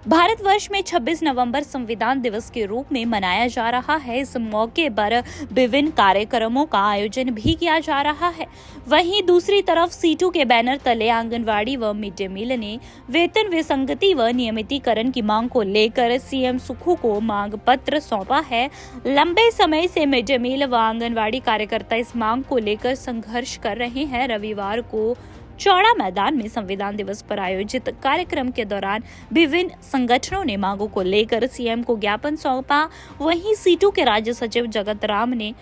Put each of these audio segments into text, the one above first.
भारतवर्ष में 26 नवंबर संविधान दिवस के रूप में मनाया जा रहा है। इस मौके पर विभिन्न कार्यक्रमों का आयोजन भी किया जा रहा है। वहीं दूसरी तरफ सीटू के बैनर तले आंगनवाड़ी व मिड डे मील ने वेतन विसंगति व नियमितीकरण की मांग को लेकर सीएम सुखू को मांग पत्र सौंपा है। लंबे समय से मिड डे मील व आंगनवाड़ी कार्यकर्ता इस मांग को लेकर संघर्ष कर रहे हैं। रविवार को चौड़ा मैदान में संविधान दिवस पर आयोजित कार्यक्रम के दौरान विभिन्न संगठनों ने मांगों को लेकर सीएम को ज्ञापन सौंपा। वहीं सीटू के राज्य सचिव जगत राम ने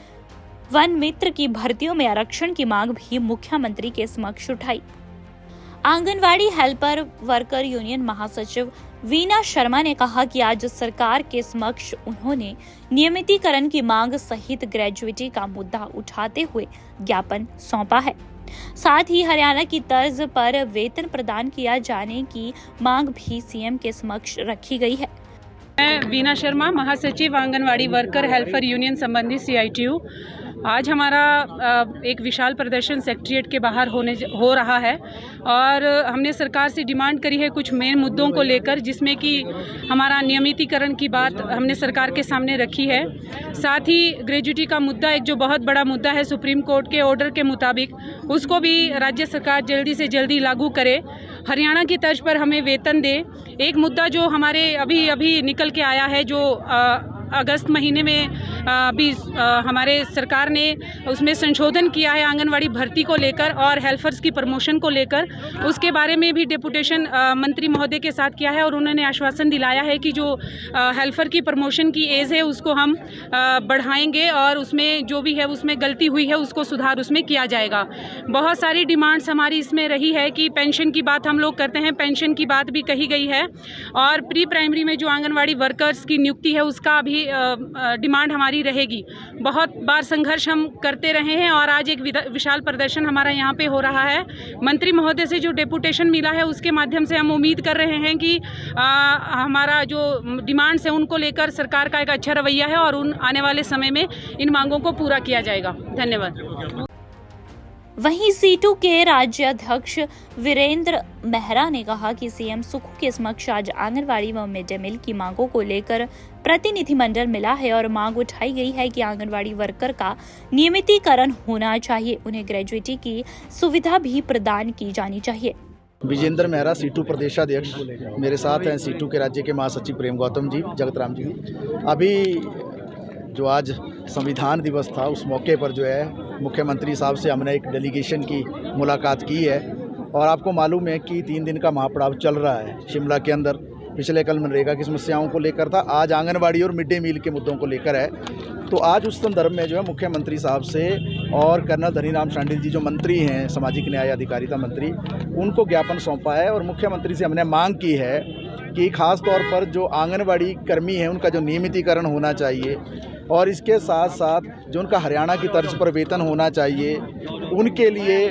वन मित्र की भर्तियों में आरक्षण की मांग भी मुख्यमंत्री के समक्ष उठाई। आंगनवाड़ी हेल्पर वर्कर यूनियन महासचिव वीना शर्मा ने कहा कि आज सरकार के समक्ष उन्होंने नियमितीकरण की मांग सहित ग्रेजुएटी का मुद्दा उठाते हुए ज्ञापन सौंपा है। साथ ही हरियाणा की तर्ज पर वेतन प्रदान किया जाने की मांग भी सीएम के समक्ष रखी गई है। मैं वीना शर्मा, महासचिव आंगनवाड़ी वर्कर हेल्पर यूनियन संबंधी CITU। आज हमारा एक विशाल प्रदर्शन सेक्रेटेरिएट के बाहर हो रहा है और हमने सरकार से डिमांड करी है कुछ मेन मुद्दों को लेकर, जिसमें कि हमारा नियमितीकरण की बात हमने सरकार के सामने रखी है। साथ ही ग्रेजुएटी का मुद्दा, एक जो बहुत बड़ा मुद्दा है सुप्रीम कोर्ट के ऑर्डर के मुताबिक, उसको भी राज्य सरकार जल्दी से जल्दी लागू करे, हरियाणा की तर्ज पर हमें वेतन दे। एक मुद्दा जो हमारे अभी निकल के आया है, जो अगस्त महीने में अभी हमारे सरकार ने उसमें संशोधन किया है आंगनवाड़ी भर्ती को लेकर और हेल्पर्स की प्रमोशन को लेकर, उसके बारे में भी डेपुटेशन मंत्री महोदय के साथ किया है और उन्होंने आश्वासन दिलाया है कि जो हेल्पर की प्रमोशन की एज है उसको हम बढ़ाएंगे और उसमें जो भी है उसमें गलती हुई है उसको सुधार उसमें किया जाएगा। बहुत सारी डिमांड्स हमारी इसमें रही है कि पेंशन की बात हम लोग करते हैं, पेंशन की बात भी कही गई है और प्री प्राइमरी में जो आंगनवाड़ी वर्कर्स की नियुक्ति है उसका भी डिमांड हमारी रहेगी। बहुत बार संघर्ष हम करते रहे हैं और आज एक विशाल प्रदर्शन हमारा यहाँ पे हो रहा है। मंत्री महोदय से जो डेपुटेशन मिला है उसके माध्यम से हम उम्मीद कर रहे हैं कि हमारा जो डिमांड्स है उनको लेकर सरकार का एक अच्छा रवैया है और उन आने वाले समय में इन मांगों को पूरा किया जाएगा। धन्यवाद। वहीं सीटू के राज्य अध्यक्ष वीरेंद्र मेहरा ने कहा कि सीएम सुखू के समक्ष आज आंगनवाड़ी व मिड डे मील की मांगों को लेकर प्रतिनिधिमंडल मिला है और मांग उठाई गई है कि आंगनवाड़ी वर्कर का नियमितीकरण होना चाहिए, उन्हें ग्रेजुएटी की सुविधा भी प्रदान की जानी चाहिए। विजेंद्र मेहरा, सीटू प्रदेशाध्यक्ष। मेरे साथ हैं सीटू के राज्य के महासचिव प्रेम गौतम जी, जगत राम जी। अभी जो आज संविधान दिवस था उस मौके पर जो है मुख्यमंत्री साहब से हमने एक डेलीगेशन की मुलाकात की है और आपको मालूम है कि 3 दिन का महापड़ाव चल रहा है शिमला के अंदर। पिछले कल मनरेगा की समस्याओं को लेकर था, आज आंगनवाड़ी और मिड डे मील के मुद्दों को लेकर है। तो आज उस संदर्भ में जो है मुख्यमंत्री साहब से और कर्नल धनीराम शांडिल जी जो मंत्री हैं, सामाजिक न्याय अधिकारिता मंत्री, उनको ज्ञापन सौंपा है और मुख्यमंत्री से हमने मांग की है कि खास तौर पर जो आंगनवाड़ी कर्मी हैं उनका जो नियमितीकरण होना चाहिए और इसके साथ साथ जो उनका हरियाणा की तर्ज पर वेतन होना चाहिए, उनके लिए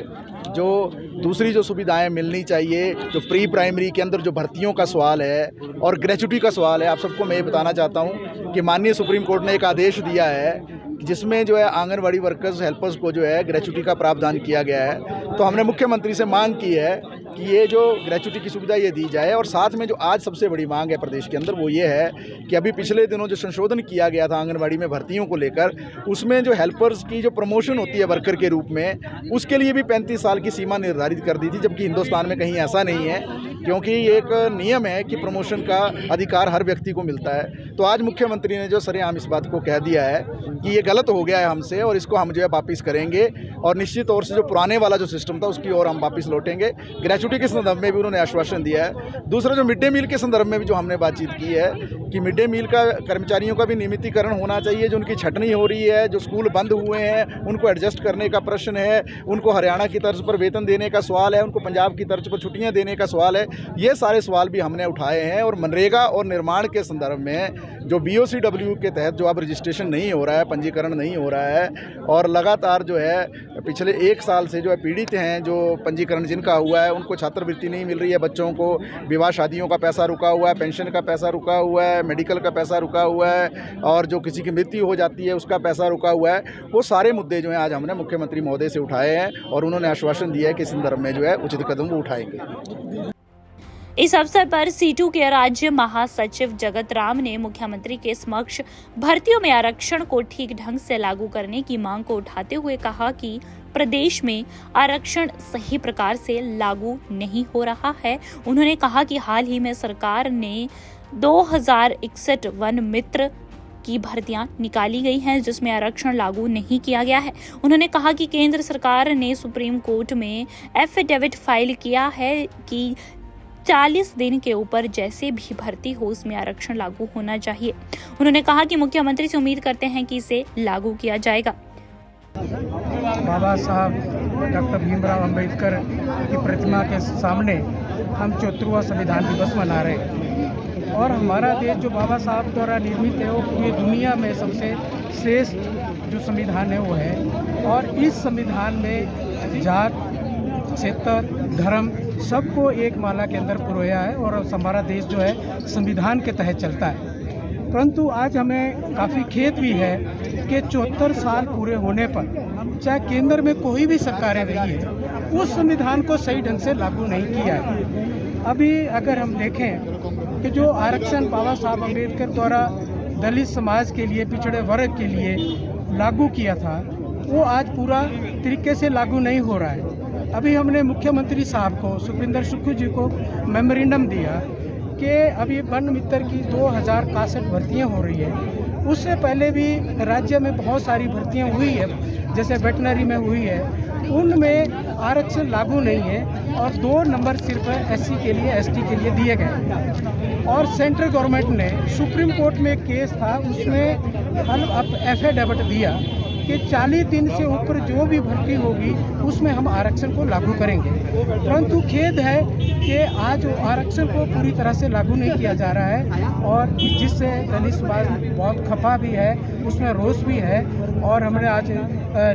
जो दूसरी जो सुविधाएं मिलनी चाहिए, जो प्री प्राइमरी के अंदर जो भर्तियों का सवाल है और ग्रेजुएटी का सवाल है। आप सबको मैं ये बताना चाहता हूँ कि माननीय सुप्रीम कोर्ट ने एक आदेश दिया है जिसमें जो है आंगनवाड़ी वर्कर्स हेल्पर्स को जो है ग्रेजुएटी का प्रावधान किया गया है। तो हमने मुख्यमंत्री से मांग की है कि ये जो ग्रेजुएटी की सुविधा ये दी जाए और साथ में जो आज सबसे बड़ी मांग है प्रदेश के अंदर वो ये है कि अभी पिछले दिनों जो संशोधन किया गया था आंगनवाड़ी में भर्तियों को लेकर, उसमें जो हेल्पर्स की जो प्रमोशन होती है वर्कर के रूप में, उसके लिए भी 35 साल की सीमा निर्धारित कर दी थी, जबकि हिंदुस्तान में कहीं ऐसा नहीं है, क्योंकि एक नियम है कि प्रमोशन का अधिकार हर व्यक्ति को मिलता है। तो आज मुख्यमंत्री ने जो सरेआम इस बात को कह दिया है कि ये गलत हो गया है हमसे और इसको हम जो है वापस करेंगे और निश्चित तौर से जो पुराने वाला जो सिस्टम था उसकी ओर हम वापस लौटेंगे। ग्रेजुएटी के संदर्भ में भी उन्होंने आश्वासन दिया है। दूसरा जो मिड डे मील के संदर्भ में भी जो हमने बातचीत की है कि मिड डे मील का कर्मचारियों का भी नियमितीकरण होना चाहिए। जो उनकी छटनी हो रही है, जो स्कूल बंद हुए हैं उनको एडजस्ट करने का प्रश्न है, उनको हरियाणा की तर्ज पर वेतन देने का सवाल है, उनको पंजाब की तर्ज पर छुट्टियाँ देने का सवाल है, ये सारे सवाल भी हमने उठाए हैं। और मनरेगा और निर्माण के संदर्भ में जो BOCW के तहत जो अब रजिस्ट्रेशन नहीं हो रहा है, पंजीकरण नहीं हो रहा है और लगातार जो है पिछले 1 साल से जो है पीड़ित हैं, जो पंजीकरण जिनका हुआ है उनको छात्रवृत्ति नहीं मिल रही है, बच्चों को विवाह शादियों का पैसा रुका हुआ है, पेंशन का पैसा रुका हुआ है, मेडिकल का पैसा रुका हुआ है और जो किसी की मृत्यु हो जाती है उसका पैसा रुका हुआ है। वो सारे मुद्दे जो हैं आज हमने मुख्यमंत्री महोदय से उठाए हैं और उन्होंने आश्वासन दिया है कि इस संदर्भ में जो है उचित कदम वो उठाएंगे। इस अवसर पर सीटू के राज्य महासचिव जगत राम ने मुख्यमंत्री के समक्ष भर्तियों में आरक्षण को ठीक ढंग से लागू करने की मांग को उठाते हुए कहा कि प्रदेश में आरक्षण सही प्रकार से लागू नहीं हो रहा है। उन्होंने कहा कि हाल ही में सरकार ने 2061 वन मित्र की भर्तियां निकाली गई हैं जिसमें आरक्षण लागू नहीं किया गया है। उन्होंने कहा कि केंद्र सरकार ने सुप्रीम कोर्ट में एफिडेविट फाइल किया है कि 40 दिन के ऊपर जैसे भी भर्ती हो उसमें आरक्षण लागू होना चाहिए। उन्होंने कहा कि मुख्यमंत्री से उम्मीद करते हैं कि इसे लागू किया जाएगा। बाबा साहब डॉक्टर भीमराव अंबेडकर की प्रतिमा के सामने हम 74वां संविधान दिवस मना रहे हैं और हमारा देश जो बाबा साहब द्वारा निर्मित है वो पूरी दुनिया में सबसे श्रेष्ठ जो संविधान है वो है। और इस संविधान में जात, क्षेत्र, धर्म सबको एक माला के अंदर पिरोया है और हमारा देश जो है संविधान के तहत चलता है। परंतु आज हमें काफ़ी खेद भी है कि 74 साल पूरे होने पर चाहे केंद्र में कोई भी सरकारें रही है उस संविधान को सही ढंग से लागू नहीं किया है। अभी अगर हम देखें कि जो आरक्षण बाबा साहब अम्बेडकर द्वारा दलित समाज के लिए, पिछड़े वर्ग के लिए लागू किया था वो आज पूरा तरीके से लागू नहीं हो रहा है। अभी हमने मुख्यमंत्री साहब को, सुखविंदर सुक्खू जी को मेमोरेंडम दिया कि अभी वन मित्र की 2061 भर्तियाँ हो रही है। उससे पहले भी राज्य में बहुत सारी भर्तियाँ हुई है, जैसे वेटनरी में हुई है, उनमें आरक्षण लागू नहीं है और 2 नंबर सिर्फ एससी के लिए, एसटी के लिए दिए गए। और सेंट्रल गवर्नमेंट ने सुप्रीम कोर्ट में एक केस था उसमें एफिडेविट दिया कि 40 दिन से ऊपर जो भी भर्ती होगी उसमें हम आरक्षण को लागू करेंगे। परंतु खेद है कि आज आरक्षण को पूरी तरह से लागू नहीं किया जा रहा है और जिससे दलित समाज बहुत खफा भी है, उसमें रोष भी है। और हमने आज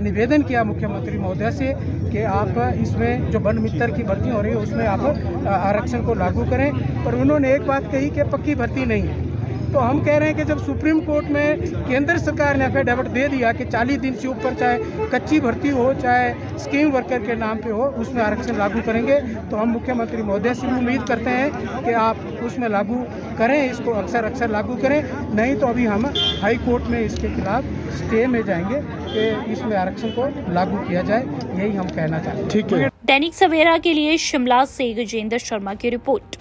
निवेदन किया मुख्यमंत्री महोदय से कि आप इसमें जो वन मित्र की भर्ती हो रही है उसमें आप आरक्षण को लागू करें। पर उन्होंने एक बात कही कि पक्की भर्ती नहीं है। तो हम कह रहे हैं कि जब सुप्रीम कोर्ट में केंद्र सरकार ने एफिडेविट दे दिया कि 40 दिन से ऊपर चाहे कच्ची भर्ती हो चाहे स्कीम वर्कर के नाम पे हो उसमें आरक्षण लागू करेंगे, तो हम मुख्यमंत्री महोदय से भी उम्मीद करते हैं कि आप उसमें लागू करें, इसको अक्सर लागू करें। नहीं तो अभी हम हाई कोर्ट में इसके खिलाफ स्टे में जाएंगे कि इसमें आरक्षण को लागू किया जाए, यही हम कहना चाहते हैं। ठीक है। दैनिक सवेरा के लिए शिमला से गजेंद्र शर्मा की रिपोर्ट।